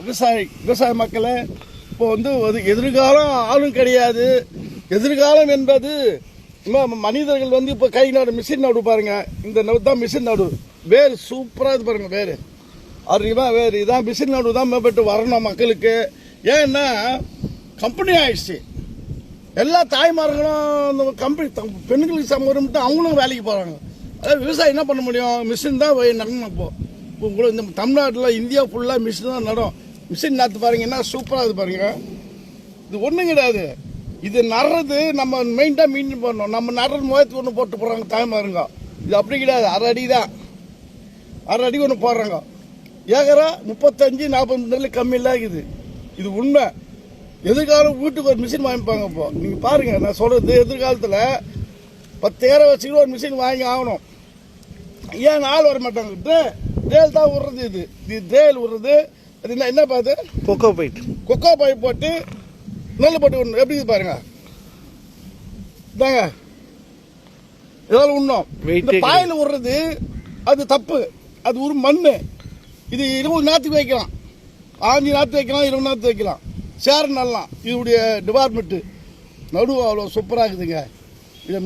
விவசாய மக்களே இப்போ எதிர்காலம் ஆளும் கிடையாது. எதிர்காலம் என்பது மனிதர்கள் இப்போ கை நடு மிஷின் நடு பாருங்க. இந்த நடு தான் மிஷின் நடு. வேறு சூப்பராக இது பாருங்க. வேறு அறிவா வேறு இதான் மிஷின் நடு தான் மேம்பட்டு வரணும் மக்களுக்கு. ஏன்னா கம்பெனி ஆயிடுச்சு. எல்லா தாய்மார்களும் இந்த கம்பெனி பெண்களுக்கு சம்பளம் அவங்களும் வேலைக்கு போகிறாங்க. அதாவது விவசாயம் என்ன பண்ண முடியும்? மிஷின் தான் நடணும். இப்போ உங்களுக்கு இந்த தமிழ்நாட்டில் இந்தியா ஃபுல்லாக மிஷின் தான் நடும். மிஷின் நாற்று பாருங்க என்ன சூப்பராக இது பாருங்க. இது ஒன்றும் கிடையாது. இது நடுறது நம்ம மெயின்டாக மீன் போடணும். நம்ம நடுறது முகத்துக்கு ஒன்று போட்டு போடுறாங்க தாய்மாருங்க. இது அப்படி கிடையாது. 1/2 அடி தான். 1/2 அடி ஒன்று போடுறாங்க. ஏக்கரா 35-40 நெல் கம்மியெல்லாம் இருக்குது. இது உண்மை. எதிர்காலம் வீட்டுக்கு ஒரு மிஷின் வாங்கிப்பாங்க. இப்போ நீங்கள் பாருங்கள், நான் சொல்கிறது எதிர்காலத்தில் 10 ஏக்கரை வச்சுக்கிட்டு ஒரு மிஷின் வாங்கி ஆகணும். ஏன் ஆள் வர மாட்டாங்க? ட்ரேல் தான் விடுறது. இது ட்ரேல் விடுறது. அது என்ன பார்த்து கொக்கோ பைப் போட்டு நெல் போட்டு விடணும். எப்படி இது பாருங்க. இதாங்க இதெல்லாம் உண்ணும். இந்த பாயில் விடுறது அது தப்பு. அது ஒரு மண். இது 20 நாற்றுக்கு வைக்கலாம். 5 நாற்று வைக்கலாம், 20 நாற்று வைக்கலாம். சேர நடலாம். இதனுடைய டிபார்ட்மெண்ட்டு நடுவு அவ்வளோ சூப்பராக இருக்குதுங்க. இது